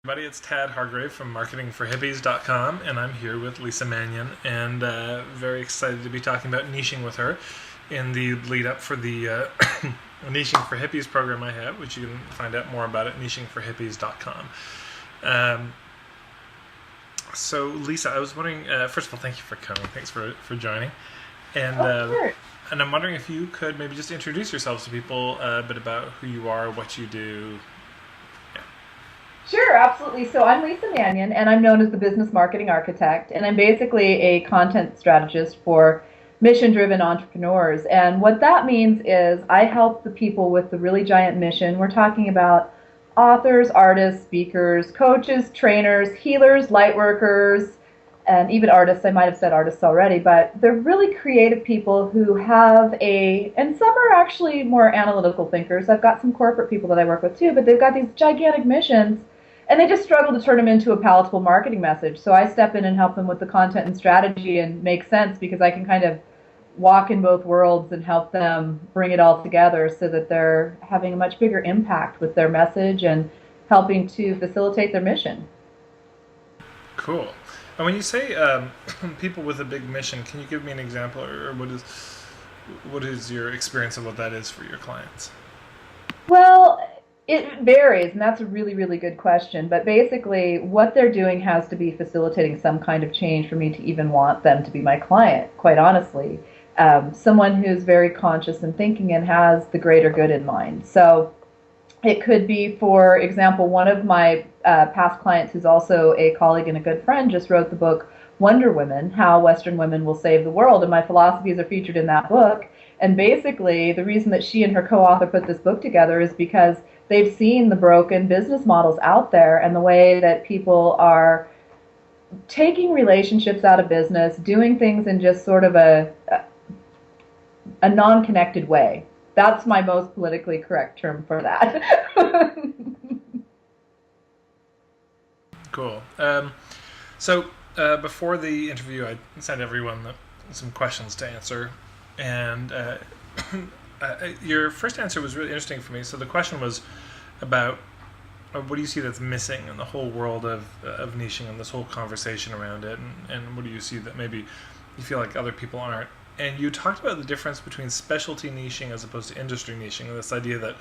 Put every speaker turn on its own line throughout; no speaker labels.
Everybody, it's Tad Hargrave from marketingforhippies.com, and I'm here with Lisa Manyon, and very excited to be talking about niching with her in the lead up for the Niching for Hippies program I have, which you can find out more about at nichingforhippies.com. So, Lisa, I was wondering, first of all, thank you for coming. Thanks for joining. And,
Sure.
and I'm wondering if you could maybe just introduce yourselves to people, a bit about who you are, what you do.
Sure, absolutely. So I'm Lisa Manyon, and I'm known as the Business Marketing Architect, and I'm basically a content strategist for mission-driven entrepreneurs. And what that means is I help the people with the really giant mission. We're talking about authors, artists, speakers, coaches, trainers, healers, light workers, and even artists. I might have said artists already, but they're really creative people who have and some are actually more analytical thinkers. I've got some corporate people that I work with too, but they've got these gigantic missions and they just struggle to turn them into a palatable marketing message. So I step in and help them with the content and strategy and make sense because I can kind of walk in both worlds and help them bring it all together so that they're having a much bigger impact with their message and helping to facilitate their mission.
Cool. And when you say people with a big mission, can you give me an example, or what is your experience of what that is for your clients?
Well, it varies, and that's a really, really good question. But basically, what they're doing has to be facilitating some kind of change for me to even want them to be my client, quite honestly. Someone who's very conscious and thinking and has the greater good in mind. So it could be, for example, one of my past clients who's also a colleague and a good friend just wrote the book Wonder Women, How Western Women Will Save the World, and my philosophies are featured in that book. And basically, the reason that she and her co-author put this book together is because they've seen the broken business models out there and the way that people are taking relationships out of business, doing things in just sort of a non-connected way. That's my most politically correct term for that.
Cool. So before the interview, I sent everyone some questions to answer, and your first answer was really interesting for me. So the question was about what do you see that's missing in the whole world of niching and this whole conversation around it, and what do you see that maybe you feel like other people aren't? And you talked about the difference between specialty niching as opposed to industry niching, and this idea that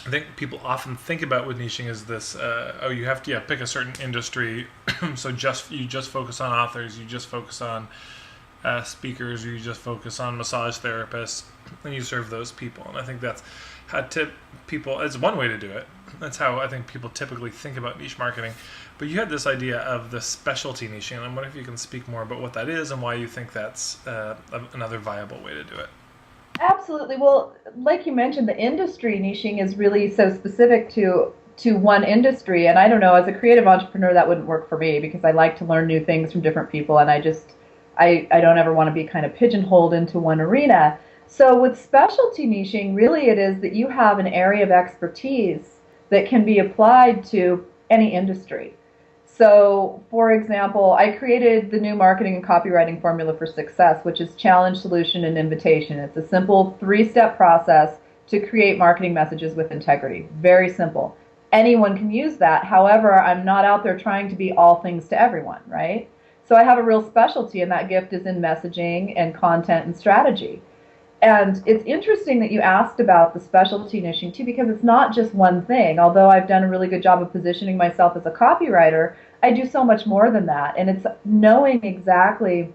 I think people often think about with niching is this: you have to pick a certain industry, so you just focus on authors, you just focus on speakers, or you just focus on massage therapists, and you serve those people. And I think that's how people. It's one way to do it. That's how I think people typically think about niche marketing. But you had this idea of the specialty niching, and I'm wondering if you can speak more about what that is and why you think that's another viable way to do it.
Absolutely. Well, like you mentioned, the industry niching is really so specific to one industry. And I don't know, as a creative entrepreneur, that wouldn't work for me because I like to learn new things from different people, and I don't ever want to be kind of pigeonholed into one arena. So with specialty niching, really it is that you have an area of expertise that can be applied to any industry. So, for example, I created the new marketing and copywriting formula for success, which is challenge, solution, and invitation. It's a simple three-step process to create marketing messages with integrity. Very simple. Anyone can use that. However, I'm not out there trying to be all things to everyone, right? So I have a real specialty, and that gift is in messaging and content and strategy. And it's interesting that you asked about the specialty niching too, because it's not just one thing. Although I've done a really good job of positioning myself as a copywriter, I do so much more than that. And it's knowing exactly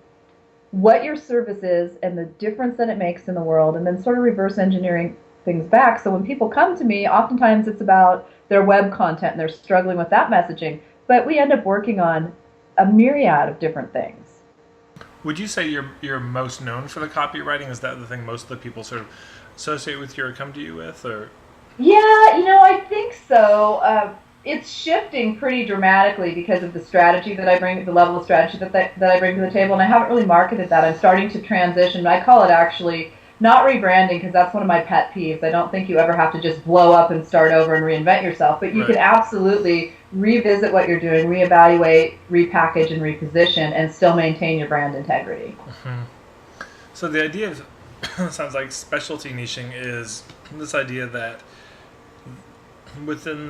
what your service is and the difference that it makes in the world, and then sort of reverse engineering things back. So when people come to me, oftentimes it's about their web content and they're struggling with that messaging. But we end up working on a myriad of different things.
Would you say you're most known for the copywriting? Is that the thing most of the people sort of associate with you or come to you with, or?
Yeah, I think so. It's shifting pretty dramatically because of the strategy that I bring, the level of strategy that I bring to the table, and I haven't really marketed that. I'm starting to transition. I call it actually not rebranding because that's one of my pet peeves. I don't think you ever have to just blow up and start over and reinvent yourself, but you
Right.
can absolutely revisit what you're doing, reevaluate, repackage, and reposition, and still maintain your brand integrity.
Mhm. So the idea of sounds like specialty niching is this idea that within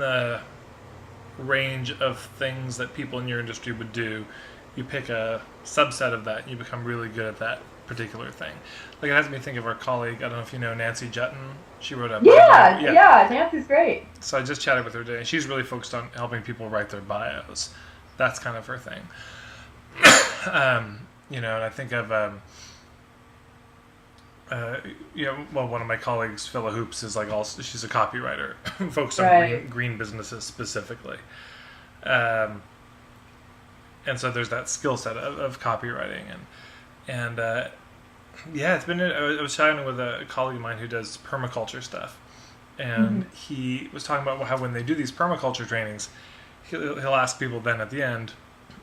range of things that people in your industry would do. You pick a subset of that, and you become really good at that particular thing. Like, it has me think of our colleague, I don't know if you know Nancy Jutton. She wrote a
Yeah, Nancy's great.
So I just chatted with her today, and she's really focused on helping people write their bios. That's kind of her thing. And I think of one of my colleagues, Phila Hoops, is she's a copywriter focused on green businesses specifically. And so there's that skill set of copywriting, and it's been. I was chatting with a colleague of mine who does permaculture stuff, and he was talking about how when they do these permaculture trainings, he'll ask people then at the end,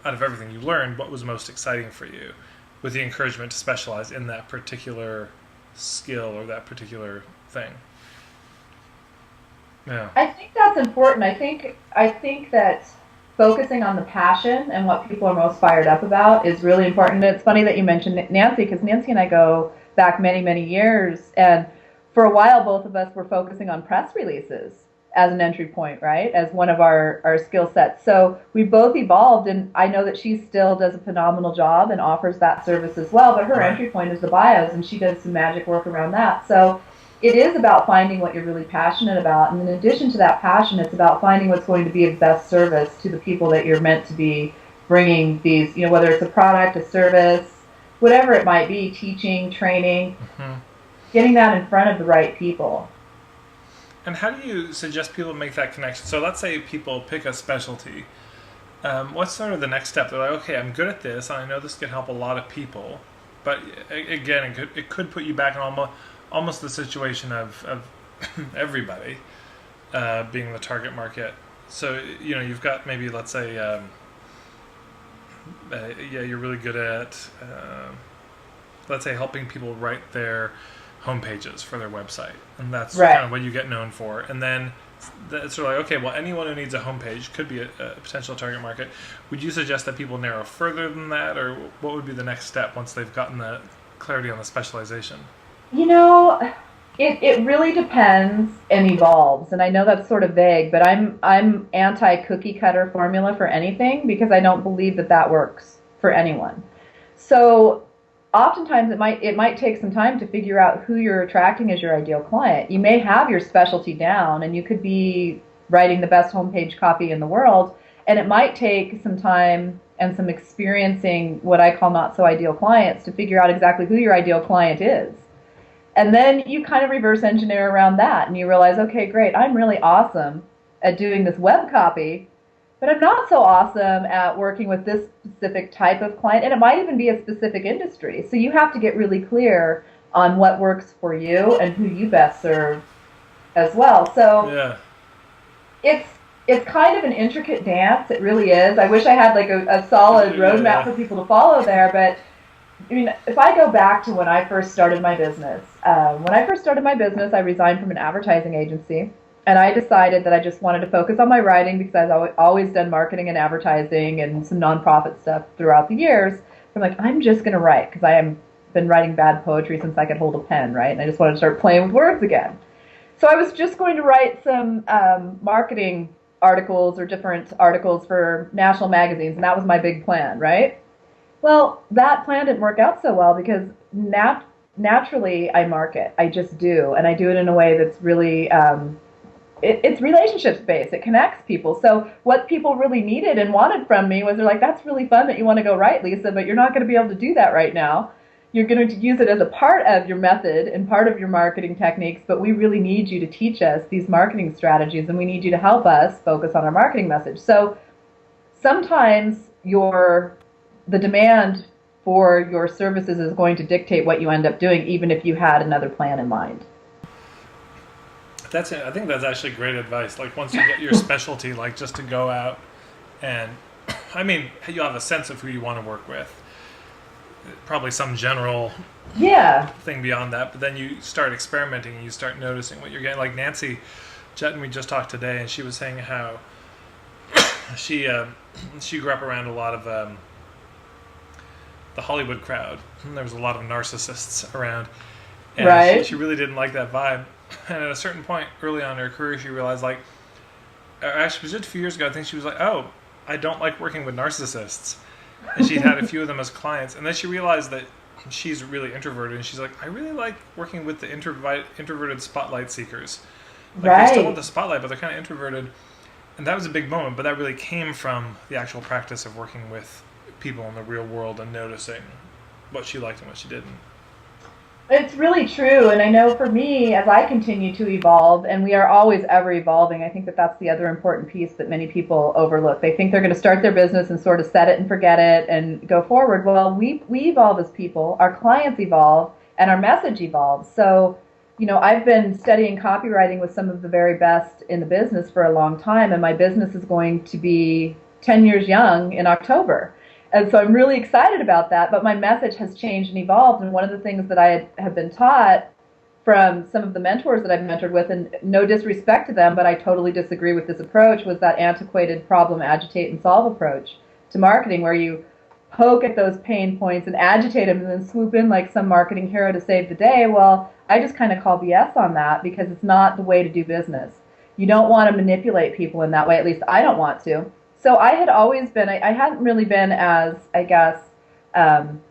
out of everything you learned, what was most exciting for you, with the encouragement to specialize in that particular skill or that particular thing. Yeah.
I think that's important. I think that focusing on the passion and what people are most fired up about is really important. And it's funny that you mentioned Nancy, because Nancy and I go back many, many years. And for a while, both of us were focusing on press releases as an entry point, right? As one of our skill sets. So we both evolved, and I know that she still does a phenomenal job and offers that service as well, but her entry point is the bios, and she does some magic work around that. So it is about finding what you're really passionate about, and in addition to that passion, it's about finding what's going to be of best service to the people that you're meant to be bringing these, whether it's a product, a service, whatever it might be, teaching, training, getting that in front of the right people.
And how do you suggest people make that connection? So let's say people pick a specialty. What's sort of the next step? They're like, okay, I'm good at this, and I know this can help a lot of people. But again, it could put you back in almost the situation of everybody being the target market. So, you've got maybe, let's say, you're really good at, let's say, helping people write their homepages for their website, and that's kind of what you get known for. And then it's sort of like, okay, well, anyone who needs a homepage could be a potential target market. Would you suggest that people narrow further than that, or what would be the next step once they've gotten the clarity on the specialization?
It really depends and evolves, and I know that's sort of vague, but I'm anti-cookie cutter formula for anything, because I don't believe that works for anyone. So oftentimes it might take some time to figure out who you're attracting as your ideal client. You may have your specialty down, and you could be writing the best homepage copy in the world, and it might take some time and some experiencing what I call not so ideal clients to figure out exactly who your ideal client is. And then you kind of reverse engineer around that, and you realize, okay, great, I'm really awesome at doing this web copy, but I'm not so awesome at working with this specific type of client, and it might even be a specific industry. So you have to get really clear on what works for you and who you best serve as well. So it's kind of an intricate dance. It really is. I wish I had like a solid roadmap for people to follow there, but I mean, if I go back to when I first started my business, I resigned from an advertising agency, and I decided that I just wanted to focus on my writing, because I've always done marketing and advertising and some nonprofit stuff throughout the years. I'm like, I'm just going to write, because I have been writing bad poetry since I could hold a pen, right? And I just wanted to start playing with words again. So I was just going to write some marketing articles or different articles for national magazines, and that was my big plan, right? Well, that plan didn't work out so well, because naturally I market. I just do, and I do it in a way that's really it's relationships based. It connects people. So what people really needed and wanted from me was, they're like, that's really fun that you want to go write, Lisa, but you're not going to be able to do that right now. You're going to use it as a part of your method and part of your marketing techniques, but we really need you to teach us these marketing strategies, and we need you to help us focus on our marketing message. So sometimes the demand for your services is going to dictate what you end up doing, even if you had another plan in mind.
I think that's actually great advice. Like, once you get your specialty, like, just to go out and, I mean, you'll have a sense of who you want to work with. Probably some general thing beyond that, but then you start experimenting and you start noticing what you're getting. Like Nancy Jetton, we just talked today, and she was saying how she grew up around a lot of the Hollywood crowd. And there was a lot of narcissists around, and she really didn't like that vibe. And at a certain point early on in her career, she realized, like, actually, it was just a few years ago. I think she was like, "Oh, I don't like working with narcissists," and she'd had a few of them as clients, and then she realized that she's really introverted, and she's like, "I really like working with the introverted spotlight seekers. Like they still want
Right.
the spotlight, but they're kind of introverted." And that was a big moment, but that really came from the actual practice of working with people in the real world and noticing what she liked and what she didn't.
It's really true. And I know for me, as I continue to evolve, and we are always ever evolving, I think that that's the other important piece that many people overlook. They think they're going to start their business and sort of set it and forget it and go forward. Well, we evolve as people, our clients evolve, and our message evolves. So, I've been studying copywriting with some of the very best in the business for a long time, and my business is going to be 10 years young in October. And so I'm really excited about that, but my message has changed and evolved. And one of the things that have been taught from some of the mentors that I've mentored with, and no disrespect to them, but I totally disagree with this approach, was that antiquated problem, agitate, and solve approach to marketing, where you poke at those pain points and agitate them and then swoop in like some marketing hero to save the day. Well, I just kind of call BS on that because it's not the way to do business. You don't want to manipulate people in that way, at least I don't want to. So I had always been, I hadn't really been as, I guess, um,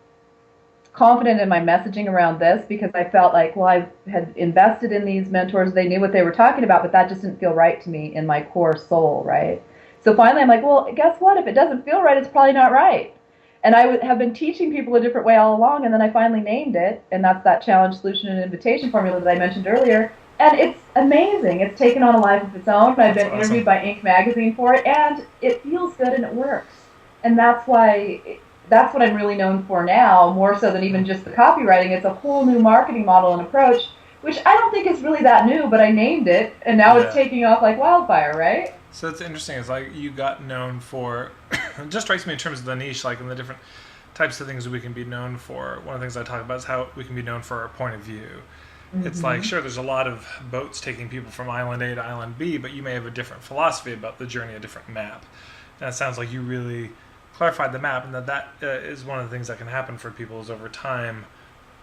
confident in my messaging around this because I felt like, well, I had invested in these mentors. They knew what they were talking about, but that just didn't feel right to me in my core soul, right? So finally I'm like, well, guess what? If it doesn't feel right, it's probably not right. And I have been teaching people a different way all along, and then I finally named it, and that's that challenge, solution, and invitation formula that I mentioned earlier. And it's amazing. It's taken on a life of its own. I've
That's
been interviewed
awesome.
by Inc. magazine for it, and it feels good and it works. And that's what I'm really known for now, more so than even just the copywriting. It's a whole new marketing model and approach, which I don't think is really that new, but I named it, and now it's
Yeah.
taking off like wildfire, right?
So it's interesting. It's like you got known for. It just strikes me in terms of the niche, like in the different types of things that we can be known for. One of the things I talk about is how we can be known for our point of view. It's like,
Mm-hmm.
sure, there's a lot of boats taking people from island A to island B, but you may have a different philosophy about the journey, a different map. And it sounds like you really clarified the map, and that is one of the things that can happen for people is over time,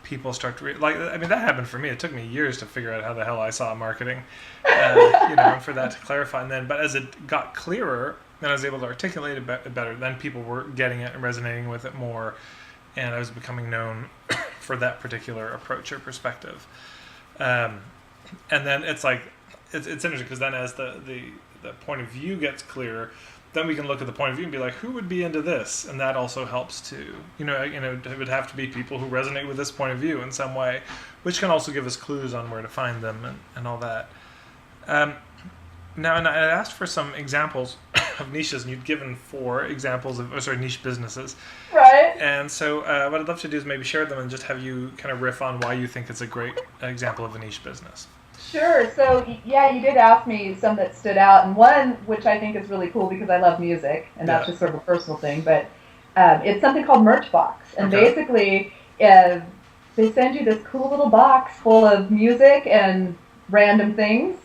people start to like. I mean, that happened for me. It took me years to figure out how the hell I saw marketing, and for that to clarify. And then, but as it got clearer, then I was able to articulate it better. Then people were getting it and resonating with it more, and I was becoming known for that particular approach or perspective. Um, and then it's like it's interesting because then as the point of view gets clearer, then we can look at the point of view and be like, who would be into this? And that also helps to it would have to be people who resonate with this point of view in some way, which can also give us clues on where to find them and all that. Now, and I asked for some examples of niches, and you'd given 4 examples of niche businesses.
Right.
And so what I'd love to do is maybe share them and just have you kind of riff on why you think it's a great example of a niche business.
Sure. So, yeah, you did ask me some that stood out, and one which I think is really cool because I love music, and that's
Yeah.
just sort of a personal thing, but it's something called Merchbox. And
Okay.
basically, they send you this cool little box full of music and random things,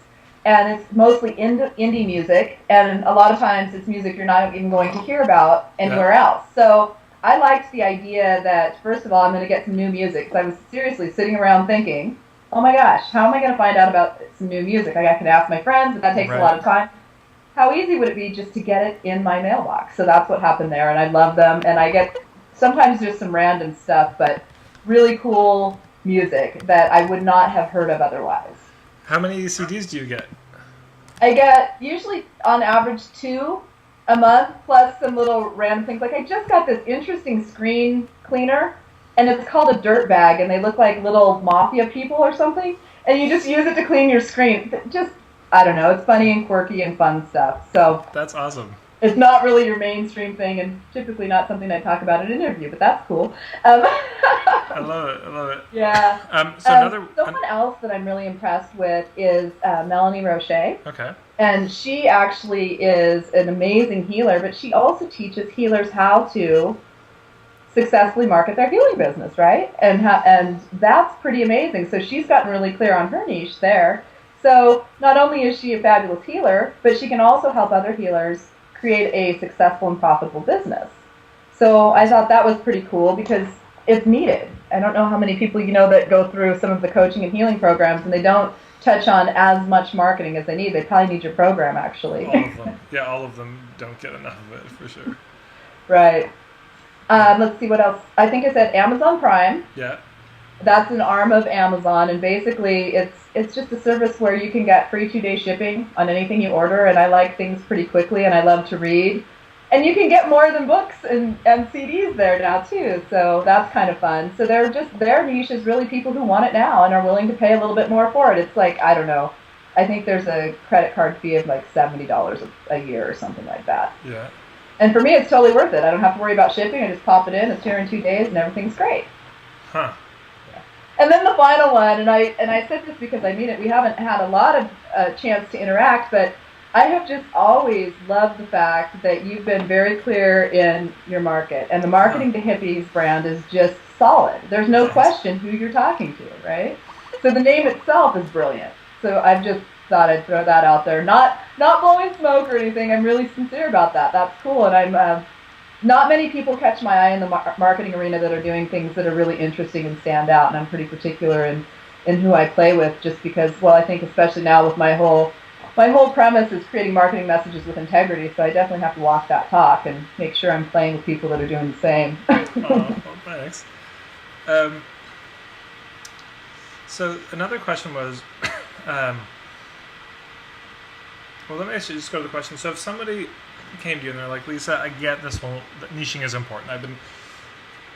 and it's mostly indie music, and a lot of times it's music you're not even going to hear about anywhere else. So I liked the idea that, first of all, I'm going to get some new music, because I was seriously sitting around thinking, oh my gosh, how am I going to find out about some new music? Like, I can ask my friends, but that takes a lot of time. How easy would it be just to get it in my mailbox? So that's what happened there, and I love them, and I get sometimes just some random stuff, but really cool music that I would not have heard of otherwise.
How many CDs do you get?
I get usually on average 2 a month, plus some little random things. Like, I just got this interesting screen cleaner, and it's called a dirt bag, and they look like little mafia people or something, and you just use it to clean your screen. Just, I don't know, it's funny and quirky and fun stuff. So
That's awesome.
it's not really your mainstream thing, and typically not something I talk about in an interview, but that's cool.
I love it. I love it.
Yeah.
So
Someone else that I'm really impressed with is Melanie Roche.
Okay.
And she actually is an amazing healer, but she also teaches healers how to successfully market their healing business, right? And that's pretty amazing. So she's gotten really clear on her niche there. So not only is she a fabulous healer, but she can also help other healers create a successful and profitable business. So I thought that was pretty cool because it's needed. I don't know how many people you know that go through some of the coaching and healing programs and they don't touch on as much marketing as they need. They probably need your program, actually.
All of them. Yeah, all of them don't get enough of it, for sure.
Right. Let's see what else. I think I said Amazon Prime.
Yeah.
That's an arm of Amazon, and basically it's just a service where you can get free 2-day shipping on anything you order, and I like things pretty quickly, and I love to read. And you can get more than books and CDs there now, too, so that's kind of fun. So their niche is really people who want it now and are willing to pay a little bit more for it. It's like, I don't know, I think there's a credit card fee of like $70 a year or something like that.
Yeah.
And for me, it's totally worth it. I don't have to worry about shipping. I just pop it in. It's here in 2 days, and everything's great.
Huh.
And then the final one, and I said this because I mean it. We haven't had a lot of chance to interact, but I have just always loved the fact that you've been very clear in your market, and the Marketing to Hippies brand is just solid. There's no question who you're talking to, right? So the name itself is brilliant. So I've just thought I'd throw that out there. Not blowing smoke or anything. I'm really sincere about that. That's cool, and I'm not many people catch my eye in the marketing arena that are doing things that are really interesting and stand out, and I'm pretty particular in who I play with, just because, well, I think especially now with my whole premise is creating marketing messages with integrity, so I definitely have to walk that talk and make sure I'm playing with people that are doing the same.
Oh, thanks. So another question was, well, let me actually just go to the question. So if somebody came to you and they're like, Lisa, I get this whole niching is important. I've been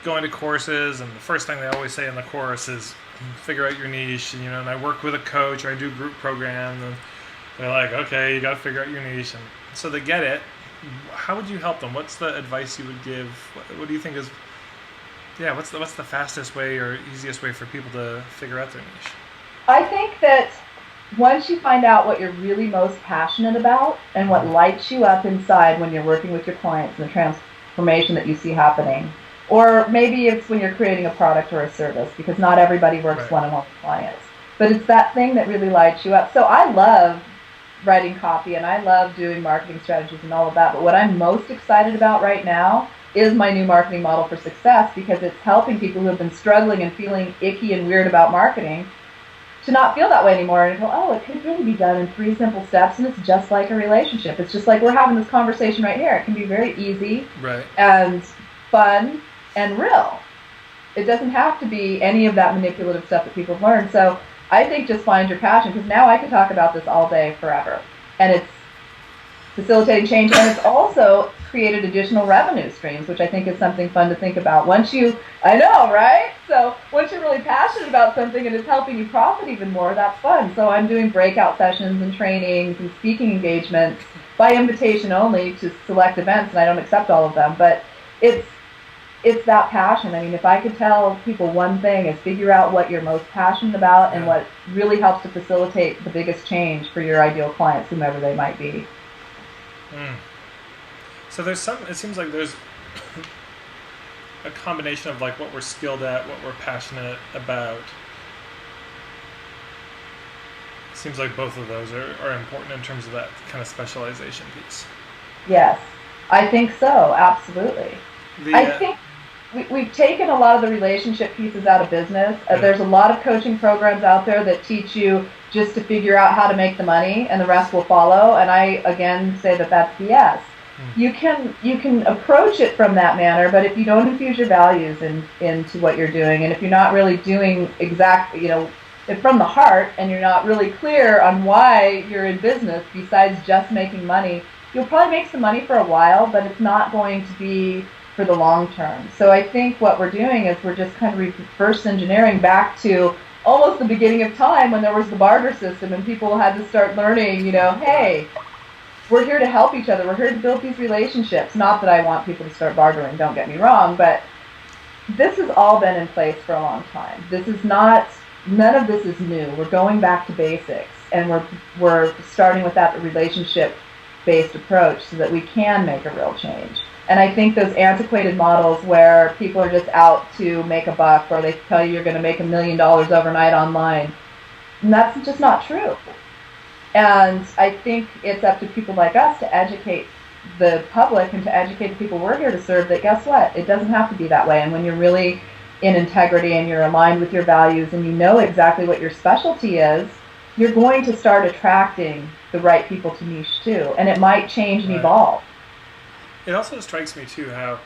going to courses, and the first thing they always say in the course is figure out your niche. And, and I work with a coach, or I do group programs, and they're like, okay, you got to figure out your niche. And so they get it. How would you help them? What's the advice you would give? What do you think is, what's the fastest way or easiest way for people to figure out their niche?
I think that once you find out what you're really most passionate about and what lights you up inside when you're working with your clients and the transformation that you see happening, or maybe it's when you're creating a product or a service, because not everybody works one-on-one with clients, but it's that thing that really lights you up. So I love writing copy and I love doing marketing strategies and all of that, but what I'm most excited about right now is my new marketing model for success, because it's helping people who have been struggling and feeling icky and weird about marketing to not feel that way anymore and go, oh, it could really be done in 3 simple steps, and it's just like a relationship. It's just like we're having this conversation right here. It can be very easy and fun and real. It doesn't have to be any of that manipulative stuff that people have learned. So I think just find your passion, because now I could talk about this all day forever. And it's facilitating change, and it's also created additional revenue streams, which I think is something fun to think about. I know, right? So once you're really passionate about something and it's helping you profit even more, that's fun. So I'm doing breakout sessions and trainings and speaking engagements by invitation only to select events, and I don't accept all of them, but it's that passion. I mean, if I could tell people one thing, is figure out what you're most passionate about and what really helps to facilitate the biggest change for your ideal clients, whomever they might be.
So it seems like there's a combination of like what we're skilled at, what we're passionate about. It seems like both of those are important in terms of that kind of specialization piece.
Yes, I think so, absolutely. I think we've taken a lot of the relationship pieces out of business. There's a lot of coaching programs out there that teach you just to figure out how to make the money and the rest will follow. And I, again, say that that's BS. You can approach it from that manner, but if you don't infuse your values into what you're doing, and if you're not really doing from the heart, and you're not really clear on why you're in business besides just making money, you'll probably make some money for a while, but it's not going to be for the long term. So I think what we're doing is we're just kind of reverse engineering back to almost the beginning of time, when there was the barter system and people had to start learning, hey, we're here to help each other. We're here to build these relationships. Not that I want people to start bartering, don't get me wrong, but this has all been in place for a long time. None of this is new. We're going back to basics, and we're starting with that relationship-based approach so that we can make a real change. And I think those antiquated models where people are just out to make a buck, or they tell you you're going to make $1 million overnight online, and that's just not true. And I think it's up to people like us to educate the public and to educate the people we're here to serve that, guess what, it doesn't have to be that way. And when you're really in integrity and you're aligned with your values and you know exactly what your specialty is, you're going to start attracting the right people to niche too, and it might change and
Right.
evolve.
It also strikes me too how,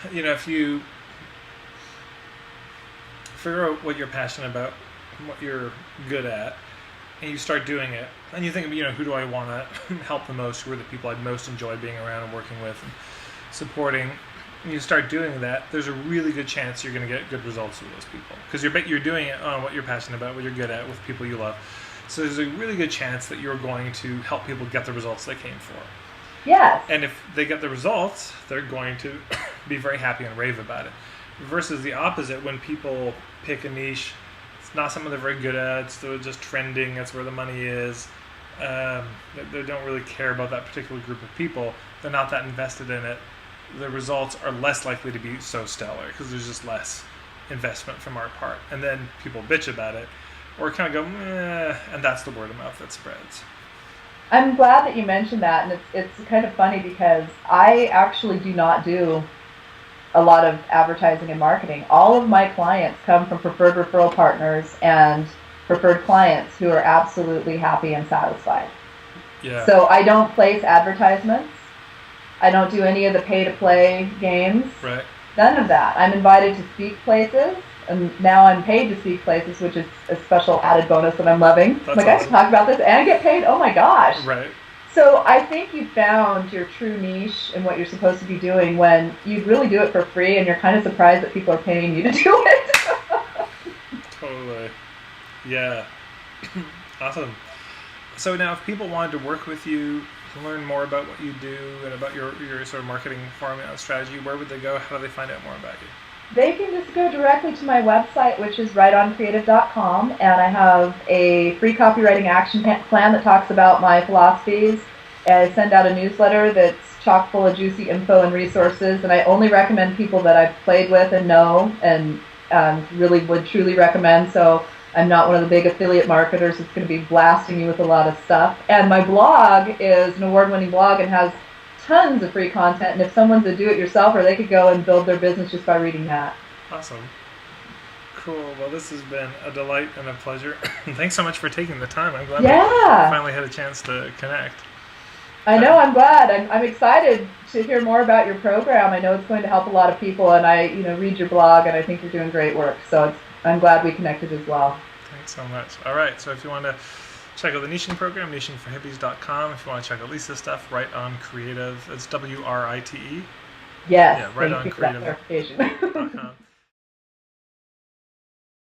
if you figure out what you're passionate about, what you're good at, and you start doing it, and you think, who do I want to help the most? Who are the people I'd most enjoy being around and working with and supporting? And you start doing that, there's a really good chance you're going to get good results with those people, because you're doing it on what you're passionate about, what you're good at, with people you love. So there's a really good chance that you're going to help people get the results they came for.
Yes.
And if they get the results, they're going to be very happy and rave about it. Versus the opposite, when people pick a niche, it's not something they're very good at, it's just trending, that's where the money is. They don't really care about that particular group of people. They're not that invested in it. The results are less likely to be so stellar because there's just less investment from our part. And then people bitch about it or kind of go, meh, and that's the word of mouth that spreads.
I'm glad that you mentioned that, and it's kind of funny because I actually do not do a lot of advertising and marketing. All of my clients come from preferred referral partners and preferred clients who are absolutely happy and satisfied.
Yeah.
So I don't place advertisements. I don't do any of the pay-to-play games.
Right.
None of that. I'm invited to speak places, and now I'm paid to speak places, which is a special added bonus that I'm loving.
That's
I
awesome.
can talk about this and I get paid. Oh my gosh.
Right.
So I think you found your true niche and what you're supposed to be doing when you really do it for free, and you're kind of surprised that people are paying you to do it.
Totally. Yeah. Awesome. So now if people wanted to work with you, to learn more about what you do and about your sort of marketing format strategy, where would they go? How do they find out more about you?
They can just go directly to my website, which is rightoncreative.com, and I have a free copywriting action plan that talks about my philosophies. And I send out a newsletter that's chock full of juicy info and resources, and I only recommend people that I've played with and know and really would truly recommend. So I'm not one of the big affiliate marketers that's going to be blasting you with a lot of stuff. And my blog is an award-winning blog and has tons of free content. And if someone's a do-it-yourselfer, they could go and build their business just by reading that.
Awesome. Cool. Well, this has been a delight and a pleasure. Thanks so much for taking the time. I'm glad we finally had a chance to connect.
I know. I'm glad. I'm excited to hear more about your program. I know it's going to help a lot of people, and I read your blog, and I think you're doing great work. So I'm glad we connected as well.
Thanks so much. All right. So if you want to check out the niching program, nichingforhippies.com. If you want to check out Lisa's stuff, Right On Creative. It's WRITE.
Yes.
Yeah, Right On
Thank you for that
Creative.
clarification.